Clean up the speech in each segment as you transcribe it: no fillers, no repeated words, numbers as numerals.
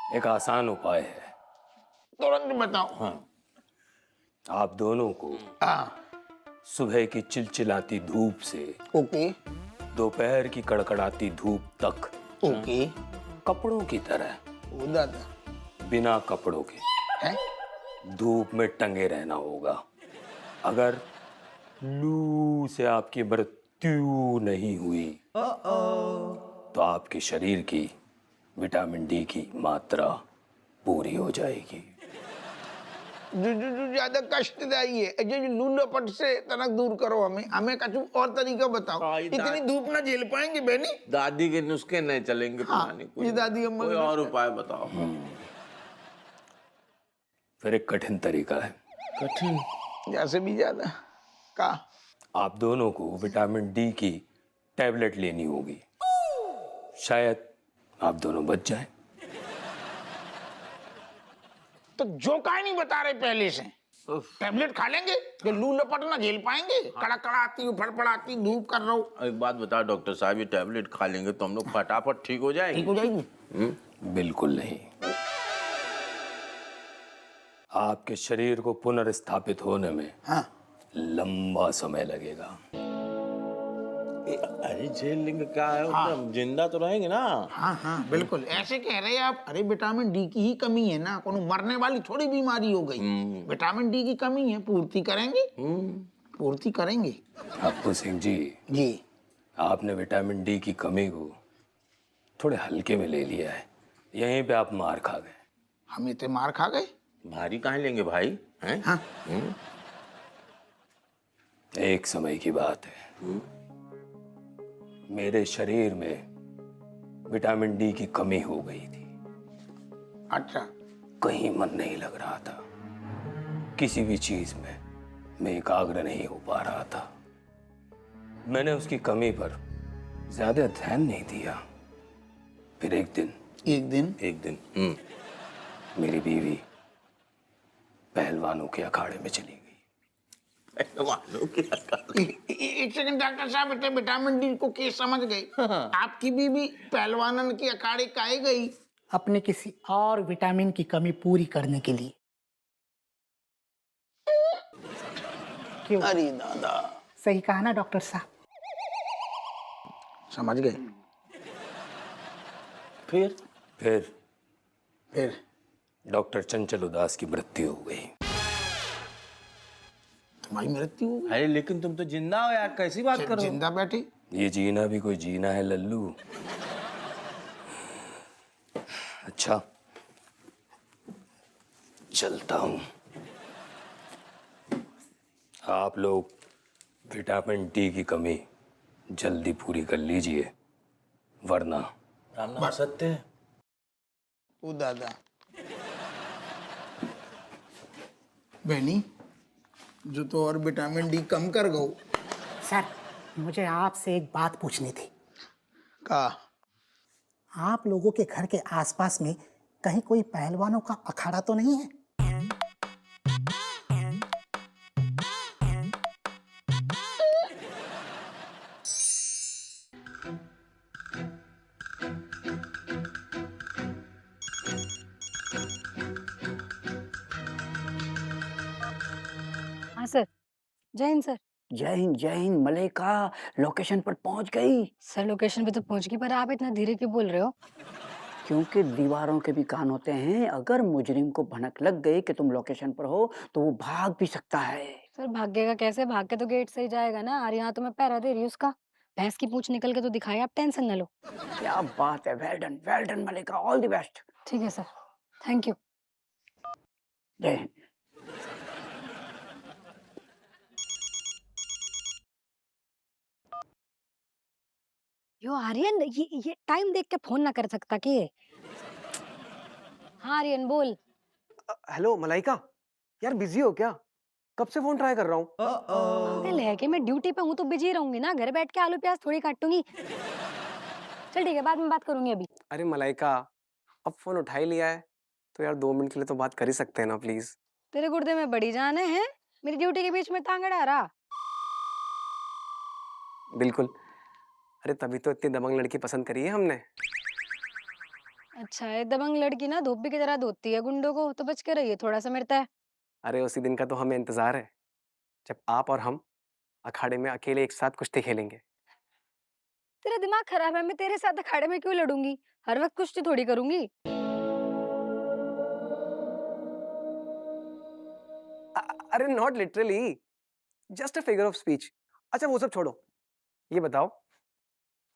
एक आसान उपाय है। तुरंत बताओ। हाँ, आप दोनों को हाँ। सुबह की चिलचिलाती धूप से ओके। दोपहर की कड़कड़ाती धूप तक ओके। कपड़ों की तरह ओ दादा। बिना कपड़ों के हैं? धूप में टंगे रहना होगा। अगर लू से आपकी मृत्यु नहीं हुई तो आपके शरीर की विटामिन डी की मात्रा पूरी हो जाएगी। जो ज्यादा कष्टदायी है जो लूलपट से तनक दूर करो। हमें कछु और तरीका बताओ। इतनी धूप ना झेल पाएंगे बहनी। दादी के नुस्खे नहीं चलेंगे। हाँ, पुरानी ये दादी अम्मा कोई के और नुस्खे। उपाय बताओ। फिर एक कठिन तरीका है। कठिन? जैसे भी ज्यादा का आप दोनों को विटामिन डी की टैबलेट लेनी होगी। शायद आप दोनों बच जाएं। तो जो काहे नहीं बता रहे पहले से। टैबलेट खा लेंगे जो लू लपट ना झेल पाएंगे। कड़कड़ाती फड़फड़ाती धूप कर रहा हूँ। एक बात बताओ डॉक्टर साहब, ये टैबलेट खा लेंगे तो हम लोग फटाफट ठीक हो जाएंगे? ठीक हो जाएगी। बिल्कुल नहीं। आपके शरीर को पुनर्स्थापित होने में हाँ। लंबा समय लगेगा। अरे झेल लेंगे क्या है? हाँ। हम जिंदा तो रहेंगे ना? हाँ हाँ बिल्कुल ऐसे कह रहे हैं आप। अरे विटामिन डी की ही कमी है ना। कोनो मरने वाली थोड़ी बीमारी हो गई। विटामिन डी की कमी है, पूर्ति करेंगे। पूर्ति करेंगे। अप्पू सिंह जी, जी। आपने विटामिन डी की कमी को थोड़े हल्के में ले लिया है। यहीं पे आप मार खा गए। हम इतने मार खा गए। भारी कहाँ लेंगे भाई? हैं? हाँ। एक समय की बात है, मेरे शरीर में विटामिन डी की कमी हो गई थी। अच्छा। कहीं मन नहीं लग रहा था। किसी भी चीज में मैं एकाग्र नहीं हो पा रहा था। मैंने उसकी कमी पर ज्यादा ध्यान नहीं दिया। फिर एक दिन मेरी बीवी पहलवानों के अखाड़े में चली गई। एक सेकंड डॉक्टर साहब, इतने विटामिन डी को केस समझ गए। आपकी बीवी पहलवानन की अखाड़े काहे गई? अपने किसी और विटामिन की कमी पूरी करने के लिए। क्यों? अरे दादा। सही कहा ना डॉक्टर साहब? समझ गए। फिर डॉक्टर चंचल उदास की मृत्यु हो गई। तुम्हारी मृत्यु हो गई? अरे लेकिन तुम तो जिंदा हो यार, कैसी बात कर रहे हो? जिंदा बैठे। ये जीना भी कोई जीना है लल्लू। अच्छा, चलता हूं। आप लोग विटामिन डी की कमी जल्दी पूरी कर लीजिए, वरना राम सत्य है। ओ दादा। बहनी जो तो और विटामिन डी कम कर गो। सर, मुझे आपसे एक बात पूछनी थी। का? आप लोगों के घर के आसपास में कहीं कोई पहलवानों का अखाड़ा तो नहीं है? हाँ सर। जय हिंद सर। जय हिंद मलेका, लोकेशन पर पहुंच गई? सर लोकेशन पे तो पहुंच गई, पर आप इतना धीरे क्यों बोल रहे हो? क्योंकि दीवारों के भी कान होते हैं। अगर मुजरिम को भनक लग गई कि तुम लोकेशन पर हो तो वो भाग भी सकता है। सर भागेगा कैसे? भाग के तो गेट से ही जाएगा ना। और यहाँ तो मैं पहरा दे रही हूँ उसका। भैंस की पूंछ निकल के तो दिखाई, आप टेंशन न लो। क्या बात है, well done Maleka, all the best. ठीक है सर, थैंक यू। जय हिंद। यो आर्यन, ये टाइम देख के फोन ना कर सकता कि? हाँ आर्यन बोल। हेलो मलाइका, यार बिजी हो क्या? कब से फोन ट्राई कर रहा हूँ। पागल है कि मैं ड्यूटी पे हूँ तो बिजी रहूंगी ना। घर बैठ के आलू प्याज थोड़ी काटूंगी। चल ठीक है, बाद में बात करूंगी अभी। अरे मलाइका, अब फोन उठा ही लिया है तो यार 2 मिनट के लिए तो बात कर ही सकते हैं ना प्लीज। तेरे गुर्दे में बड़ी जान है? मेरी ड्यूटी के बीच में टांग अड़ा रहा। बिल्कुल। अरे तभी तो इतनी दबंग लड़की पसंद करी है हमने। अच्छा है, दबंग लड़की ना धोबी की तरह धोती है गुंडों को, तो बच के रहिए थोड़ा सा मिलता है। अरे उसी दिन का तो हमें इंतजार है जब आप और हम अखाड़े में अकेले एक साथ कुश्ती खेलेंगे। तेरा दिमाग खराब है, मैं तेरे साथ अखाड़े में क्यों लड़ूंगी? हर वक्त कुश्ती थोड़ी करूंगी। अरे not literally, just a figure of speech. अच्छा वो सब छोड़ो, ये बताओ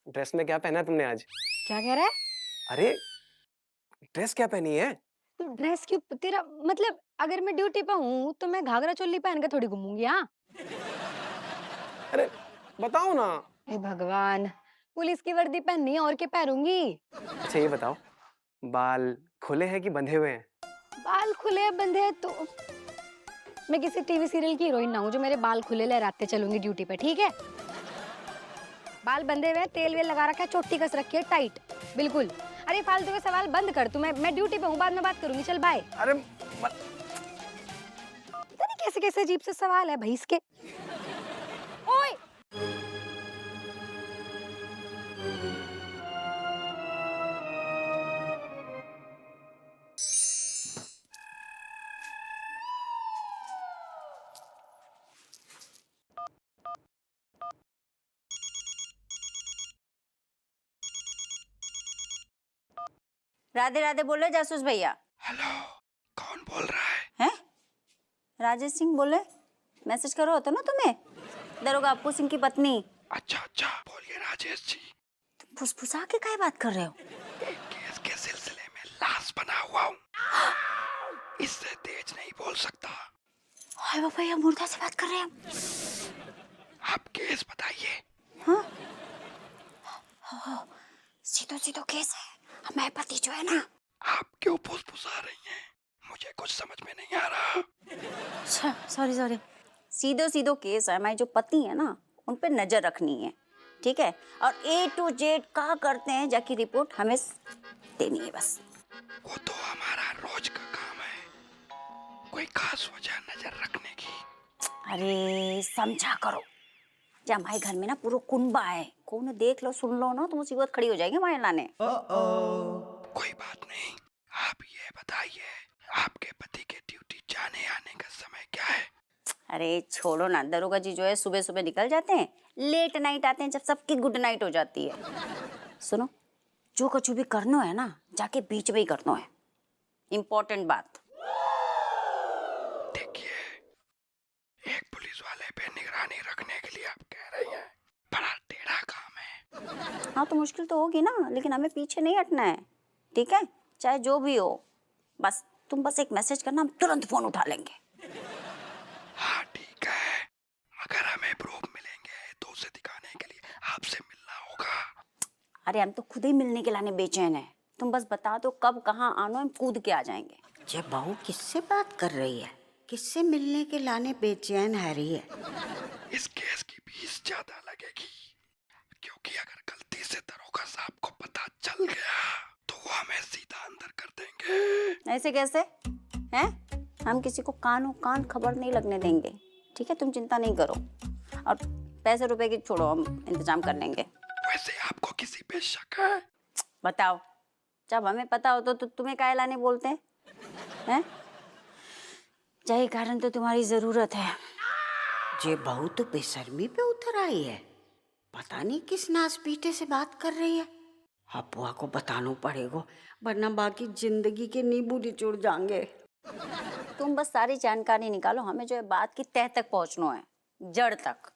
ड्रेस में क्या पहना है तुमने आज? क्या कह रहा है? अरे ड्रेस क्या पहनी है? तू ड्रेस क्यों, तेरा मतलब अगर मैं ड्यूटी पे हूँ तो मैं घाघरा चोली पहन के थोड़ी घूमूंगी। हाँ अरे बताओ ना। हे भगवान, पुलिस की वर्दी पहननी है और क्या पहनूंगी? अच्छा ये बताओ, बाल खुले हैं कि बंधे हुए हैं? बाल खुले बंधे हैं तो मैं किसी टीवी सीरियल की हीरोइन ना हूँ जो मेरे बाल खुले लहराते चलूंगी ड्यूटी पे, ठीक है? बाल बंधे हुए हैं, तेल वेल लगा रखा है, चोटी कस रखी है टाइट, बिल्कुल। अरे फालतू के सवाल बंद कर तू, मैं ड्यूटी पे हूँ, बाद में बात करूंगी, चल बाय। अरे पता नहीं कैसे कैसे अजीब से सवाल है भाई इसके। ओए राधे राधे बोले जासूस भैया। हेलो, कौन बोल रहा है? हैं? राजेश सिंह बोले, मैसेज करो तो ना तुम्हें, दरोगा अप्पू सिंह की पत्नी। अच्छा अच्छा, बोलिए राजेश जी। तुम फुसफुसा के काहे बात कर रहे हो? एक केस के सिलसिले में लाश बना हुआ हूँ, इससे तेज नहीं बोल सकता। हाय बाबा, ये मुर्दा से बात कर रहे हैं हम। आप केस बताइए। हाँ? सीधो सीधो केस है, हमारे पति जो है ना। आप क्यों फुसफुसा रही हैं? मुझे कुछ समझ में नहीं आ रहा। अच्छा सॉरी सॉरी, सीधो सीधो केस है, हमारे जो पति है ना उन पे नजर रखनी है, ठीक है? और A to Z क्या करते हैं जाकी रिपोर्ट हमें देनी है बस। वो तो हमारा रोज का काम है, कोई खास वजह नजर रखने की? अरे समझा करो, जब हमारे घर में ना पूरा कुनबा है, कौन देख लो सुन लो ना तो मुसीबत खड़ी हो जाएगी हमारे लाने। कोई बात नहीं, आप ये बताइए, आपके पति के ड्यूटी जाने आने का समय क्या है? अरे छोड़ो ना, दरोगा जी जो है सुबह सुबह निकल जाते हैं, लेट नाइट आते हैं जब सबकी गुड नाइट हो जाती है। सुनो, जो कुछ भी करना है ना जाके बीच में ही करना है, इम्पोर्टेंट बात। देखिए, एक पुलिस वाले पे निगरानी रखने के लिए आप कह रही हैं, बड़ा टेढ़ा काम है। हाँ तो मुश्किल तो होगी ना, लेकिन हमें पीछे नहीं हटना है, ठीक है? चाहे जो भी हो, बस तुम बस एक मैसेज करना, हम तुरंत फोन उठा लेंगे। हाँ ठीक है, मगर हमें प्रूफ मिलेंगे तो उसे दिखाने के लिए आपसे मिलना होगा। अरे हम तो खुद ही मिलने के लाने बेचैन है, तुम बस बता दो कब कहाँ आना, हम कूद के आ जाएंगे। ये बहू किससे बात कर रही है? किससे मिलने के लाने बेचैन है रही है? इस केस की फीस ज्यादा लगेगी, क्योंकि अगर गलती से दरोगा साहब को पता चल गया तो वो हमें सीधा अंदर कर देंगे। ऐसे कैसे हैं? हम किसी को कानों कान खबर नहीं लगने देंगे, ठीक है? तुम चिंता नहीं करो, और पैसे रुपए की छोड़ो, हम इंतजाम कर लेंगे। वैसे आपको किसी पे शक है? बताओ, जब हमें पता हो तो तुम्हें काहे लाने बोलते हैं? यही कारण तो तुम्हारी जरूरत है। ये बहू तो बेशर्मी पे उतर आई है, पता नहीं किस नास पीटे से बात कर रही है। अपुआ को बताना पड़ेगा, वरना बाकी जिंदगी के नींबू निचोड़ जाएंगे। तुम बस सारी जानकारी निकालो, हमें जो है बात की तह तक पहुंचना है, जड़ तक,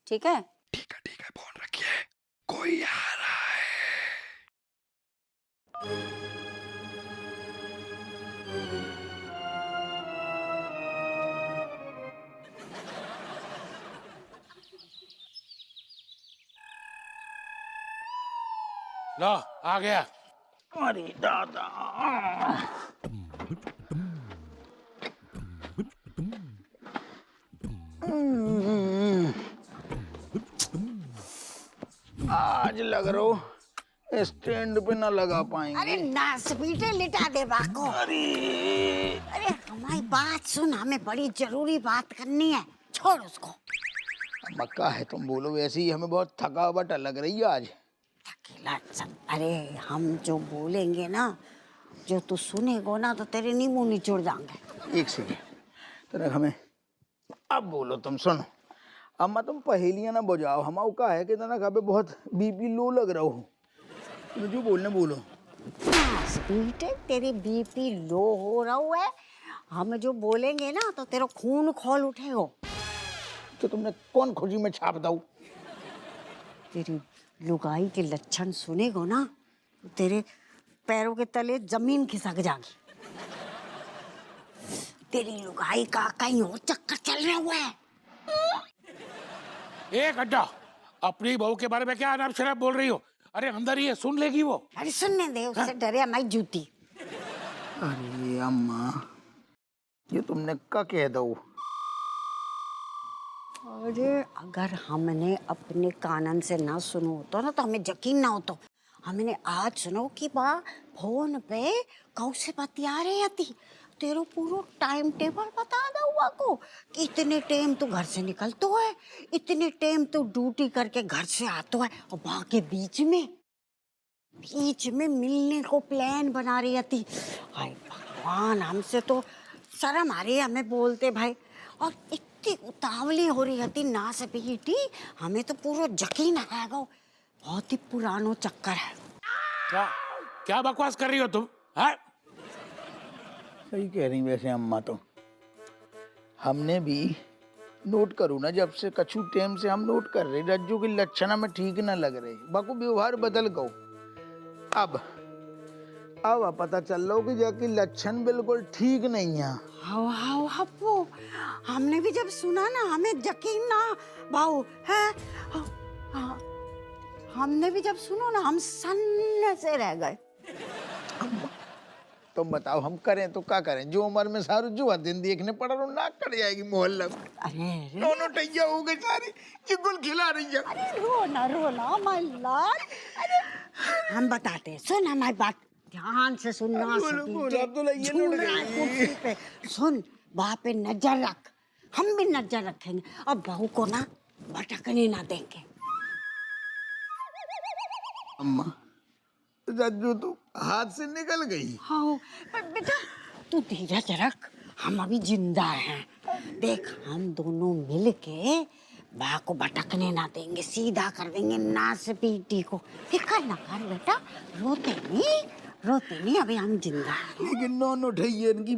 ठीक है? ठीक है, फोन रखिए, कोई आ रहा है। लो आ गया। अरे दादा, आज लग रहा स्टैंड पे ना लगा पाएंगे। अरे नास पीटे लिटा दे बाको। अरे हमारी बात सुन, हमें बड़ी जरूरी बात करनी है, छोड़ उसको। मक्का है, तुम बोलो, वैसे ही हमें बहुत थकावट लग रही है आज। अकेला अरे हम जो बोलेंगे ना, जो तू सुनेगो ना तो तेरे नींबू निचोड़ जाएंगे। एक सेकेंड तनक हमें अब बोलो तुम सुनो। अम्मा तुम पहेलियां ना बुझाओ, हमारा का है कि तनक अबे बहुत बीपी लो लग रहा हो, तुम जो बोलने बोलो। बेटे तेरी बीपी लो हो रहा है, हम जो बोलेंगे ना तो तेरा खून खौल उठेगा। तो तुमने कौन खुशी में छाप दाऊ? तेरी लुगाई के लक्षण सुनेगो ना तो तेरे पैरों के तले जमीन खिसक जाएगी। तेरी लुगाई का कहीं और चक्कर चल रहा हुआ है। एक अड्डा, अपनी बहू के बारे में क्या अनाप शनाप बोल रही हो? अरे अंदर ही है, सुन लेगी वो। अरे सुनने दे, उससे डरे हमारी जूती। अरे अम्मा ये तुमने क्या कह दो? अरे अगर हमने अपने कानन से ना सुनो होता ना तो हमें यकीन ना होता। हमने आज सुनो कि बा फोन पे कौ से बतिया रही थी, तेरो पूरा टाइम टेबल बता दो हुआ को कि इतने टाइम तू घर से निकलतो है, इतने टाइम तू ड्यूटी करके घर से आतो है, और बाकी बीच में मिलने को प्लान बना रही थी। हाय भगवान, हमसे तो शर्म आ रही है हमें बोलते भाई, और इतनी उतावली हो रही थी ना से बेटी, हमें तो पूरा यकीन आ गया। बहुत ही पुरानो चक्कर है। क्या क्या बकवास कर रही हो तुम? है सही कह रही वैसे अम्मा, तो हमने भी नोट करूँ ना, जब से कछु टाइम से हम नोट कर रहे रज्जू के लक्षण में ठीक ना लग रहे, बाकू व्यवहार बदल गो। अब पता चल लो कि जाके लक्षण बिल्कुल ठीक नहीं है। हाउ हाउ हप्पो, हमने भी जब सुना ना हमें यकीन ना भाऊ है। हमने भी जब सुनो ना हम सन्न से रह गए। तुम बताओ हम करें तो क्या करें? जो उम्र में सारू जो दिन देखने पड़ रहा नाक कट जाएगी मोहल्ला में। अरे दोनों टैया हो गए सारी, चिकुल खिला रही है। अरे रोना माय लॉर्ड। अरे हम बताते, सुन हमारी बात ध्यान से सुनना। पे सुन, वहाँ पे नजर रख, हम भी नजर रखेंगे और बहू को ना भटकने ना देंगे। अम्मा रज्जू तो हाथ से निकल गई। हाँ बेटा तू धीरज रख, हम अभी जिंदा हैं। देख हम दोनों मिल के बा को भटकने ना देंगे, सीधा कर देंगे ना से पीटी को। फिक्र ना कर बेटा, रोते नहीं, अभी हम जिंदा हैं। लेकिन नौनो ठैयन की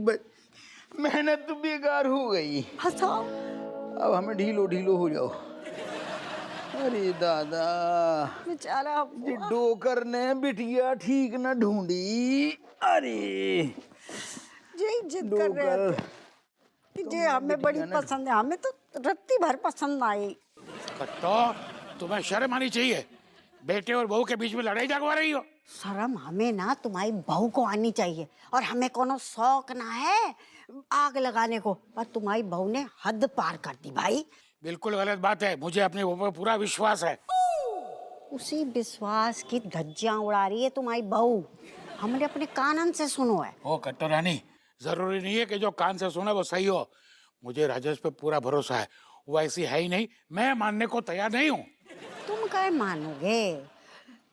मेहनत तो बेकार हो गई। हंसाओ, अब हमें ढीलो हो जाओ। अरे दादा बेचारा ये डोकर ने बिटिया ठीक न ढूंढी। अरे यही जिद कर रहे थे, जे हमें बड़ी पसंद है, हमें तो रत्ती भर पसंद आई। कट्टो, तुम्हें शर्म आनी चाहिए, बेटे और बहू के बीच में लड़ाई जगवा रही हो। शर्म हमें ना तुम्हारी बहू को आनी चाहिए, और हमें कोनो शौक ना है आग लगाने को, पर तुम्हारी बहू ने हद पार कर दी भाई। बिल्कुल गलत बात है, मुझे अपने बहू पर पूरा विश्वास है। उसी विश्वास की धज्जियां उड़ा रही है तुम्हारी बहू, हमने अपने कानन से सुनो है। ओ कट्टो रानी, जरूरी नहीं है कि जो कान से सुना वो सही हो। मुझे राजेश पे पूरा भरोसा है, वो ऐसी है ही नहीं, मैं मानने को तैयार नहीं हूँ। तुम क्या मानोगे?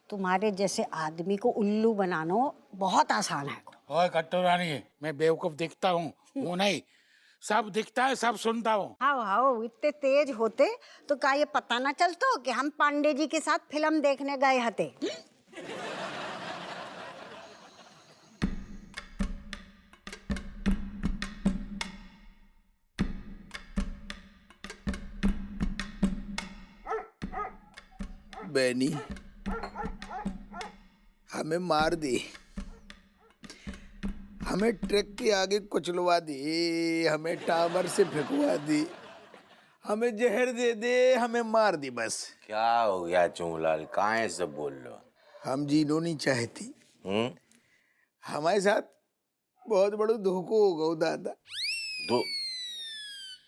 तुम्हारे जैसे आदमी को उल्लू बनाना बहुत आसान है। ओए कट्टो रानी, मैं बेवकूफ दिखता हूँ? वो नहीं, सब दिखता है, सब सुनता हूँ। हाँ इतने तेज होते तो क्या ये पता ना चलता कि हम पांडे जी के साथ फिल्म देखने गए हते। बैनी हमें मार दे, हमें ट्रक के आगे कुचलवा दे, हमें टावर से फेंकवा दे, हमें जहर दे दे, हमें मार दे बस। क्या हो गया चूलाल, काहे से बोल लो? हम जीनो नहीं चाहती, हमारे साथ बहुत बड़ा धोखो हो गया दादा। दो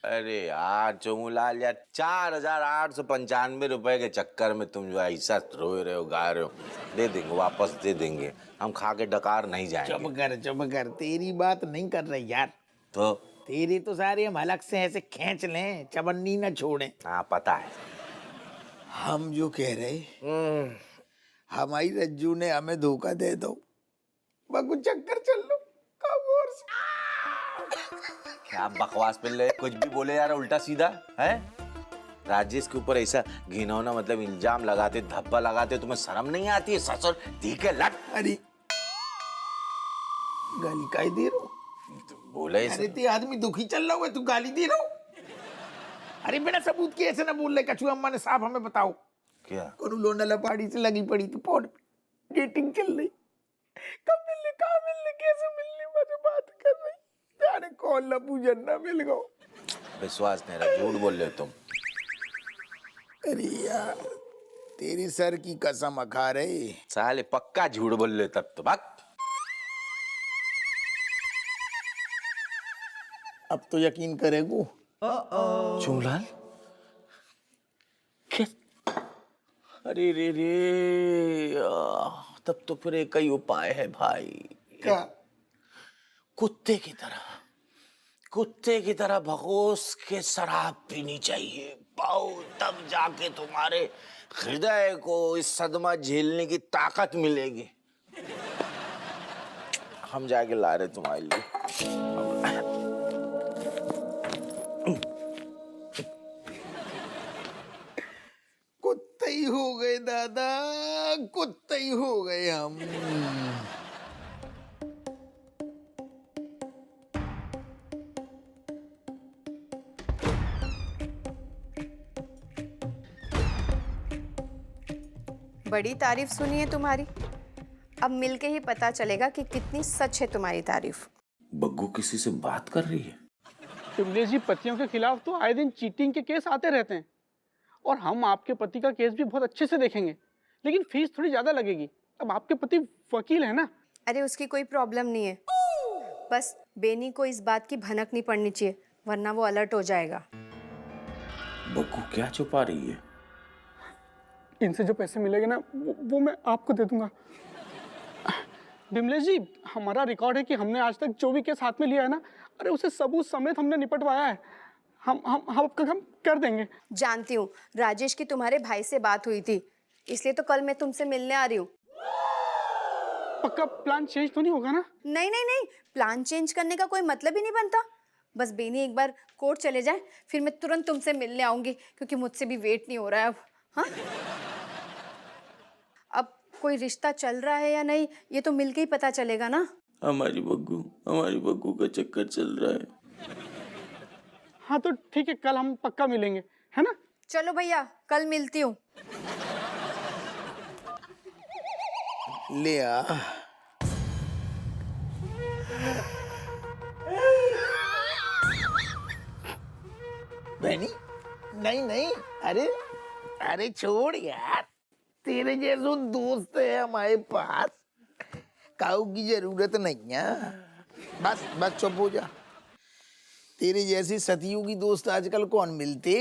अरे यार चोमूलाल यार, 4,895 रुपए के चक्कर में तुम जो ऐसा रो रहे हो, गा रहे हो। दे देंगे, वापस दे देंगे, हम खा के डकार नहीं जाएंगे। चुप कर, तेरी बात नहीं कर रही यार। तो तेरी तो सारी हम हलक से ऐसे खींच लें, चवन्नी ना छोड़ें। हाँ पता है। हम जो कह रहे, हमारी रज्जू ने हमें धोखा दे दो, बाकू चक्कर चल लो कब और क्या बकवास पे ले, कुछ भी बोले यार उल्टा सीधा है। राजेश के ऊपर ऐसा घिनौना मतलब इल्जाम लगाते, धब्बा लगाते, तुम्हें शर्म नहीं आती है? ससुर ठीक है लट। अरे गाली काहे दे रहा हूँ? बोले अरे ते आदमी दुखी चल रहा हुआ तू गाली दे रहा हूँ? अरे बिना सबूत के ऐसे ना बोल रहे। कछुआ अम्मा ने साफ हमें बताओ क्या कौन लोना लपाड़ी से लगी पड़ी तू फोन पे डेटिंग चल रही, कब मिलने कहाँ मिलने कैसे मिलने मुझे बात कर रही। अरे कौन लपू जन्ना मिल गो। विश्वास नहीं रहा, झूठ बोल रहे हो तुम। अरे यार तेरी सर की कसम खा रहे। साले पक्का झूठ बोल रहे तब तो। भाग। अब तो यकीन करेगो। चुमलाल क्या? अरे रे रे तब तो फिर एक ही उपाय है भाई। क्या? कुत्ते की तरह भगोस के शराब पीनी चाहिए पाओ, तब जाके तुम्हारे हृदय को इस सदमा झेलने की ताकत मिलेगी। हम जाके ला रहे तुम्हारे लिए। कुत्ते ही हो गए दादा, कुत्ते ही हो गए हम। बड़ी तारीफ सुनी है तुम्हारी, अब मिलके ही पता चलेगा कि कितनी सच है तुम्हारी तारीफ। बग्गू किसी से बात कर रही है? शिमलेश जी, पतियों के खिलाफ तो आए दिन चीटिंग के केस आते रहते हैं और हम आपके पति का केस भी बहुत अच्छे से देखेंगे, लेकिन फीस थोड़ी ज्यादा लगेगी। अब आपके पति वकील है ना। अरे उसकी कोई प्रॉब्लम नहीं है, बस बेनी को इस बात की भनक नहीं पड़नी चाहिए, वरना वो अलर्ट हो जाएगा। बग्गू क्या छुपा रही है? इनसे जो पैसे मिलेंगे ना वो मैं आपको दे दूंगा। विमलेश जी, हमारा रिकॉर्ड है कि हमने आज तक जो भी केस हाथ में लिया है ना, अरे उसे सबूत समेत हमने निपटवाया है। हम कर देंगे। जानती हूँ, राजेश की तुम्हारे भाई से बात हुई थी, इसलिए तो कल मैं तुमसे मिलने आ रही हूँ। पक्का प्लान चेंज तो नहीं होगा ना? नहीं नहीं नहीं, प्लान चेंज करने का कोई मतलब ही नहीं बनता। बस बेनी एक बार कोर्ट चले जाए, फिर मैं तुरंत तुमसे मिलने आऊंगी, क्योंकि मुझसे भी वेट नहीं हो रहा है अब। हाँ, अब कोई रिश्ता चल रहा है या नहीं ये तो मिलके ही पता चलेगा ना। हमारी बग्गू का चक्कर चल रहा है। हाँ तो ठीक है, कल हम पक्का मिलेंगे, है ना? चलो भैया, कल मिलती हूँ। ले आ। बहनी नहीं नहीं, अरे अरे छोड़ यार, तेरे जैसे दोस्त है हमारे पास, काऊ की जरूरत नहीं है। बस बस चुप हो जा। तेरे जैसी सतियों की दोस्त आजकल कौन मिलते।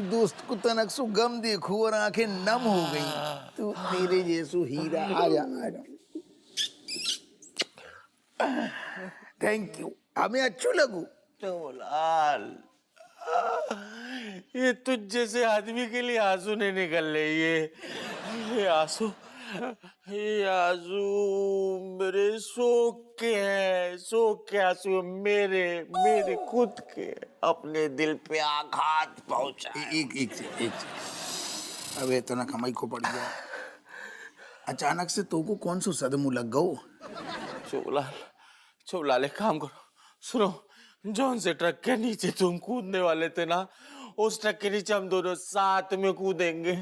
दोस्त को तनक सु गम देखो और आंखें नम हो गई। तू तेरे जैसू हीरा। आ जा आ जा। थैंक यू, हमें अच्छू लगू। चमलाल, ये तुझ जैसे आदमी के लिए आंसू नहीं निकल रही है। ये आंसू मेरे शोक के हैं, शोक के आंसू मेरे खुद के, अपने दिल पे आघात पहुंचा। एक अब ये तो ना कमाई को पड़ गया। अचानक से तो को कौन सा सदमू लग गो। चुमलाल एक काम करो, सुनो, जौन से ट्रक के नीचे तुम कूदने वाले थे ना, उस ट्रक के नीचे हम दोनों साथ में कूदेंगे।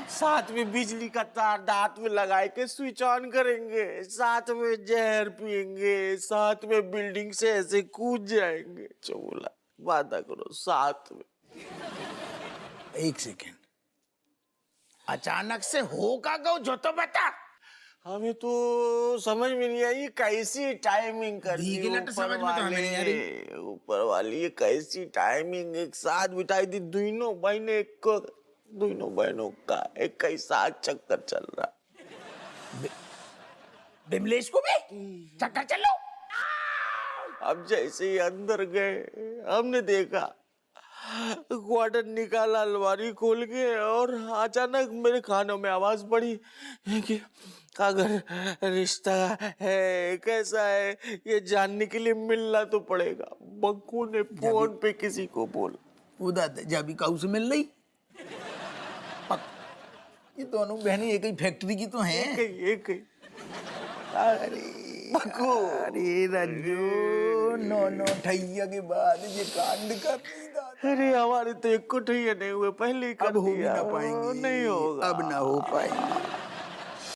साथ में बिजली का तार दांत में लगाए के स्विच ऑन करेंगे, साथ में जहर पिएंगे, साथ में बिल्डिंग से ऐसे कूद जाएंगे। चोला वादा करो साथ में। एक सेकेंड, अचानक से होगा गो जो तो बता। हमें तो समझ में नहीं आई कैसी टाइमिंग करनी है ऊपर वाली। ये कैसी टाइमिंग एक साथ बिताई थी दोनों बहनों का एक ही साथ चक्कर चल रहा। बिमलेश को भी चक्कर चल लो। अब जैसे ही अंदर गए हमने देखा क्वार्टर निकाला अलमारी खोल के और अचानक मेरे कानों में आवाज पड़ी कि अगर रिश्ता है कैसा है ये जानने के लिए मिलना तो पड़ेगा। बक्कू ने फोन पे किसी को बोला। उदा जाबी काऊ से मिल रही। ये दोनों बहनें एक ही फैक्ट्री की तो हैं। एक ही। अरे रज्जू नो ठैया के बाद ये कांड कर दी। अरे हमारे तो एक को ठैया नहीं हुए, पहले ही कर अब हो भी दिया। ना पाएंगे, नहीं होगा, अब ना हो पाएंगे।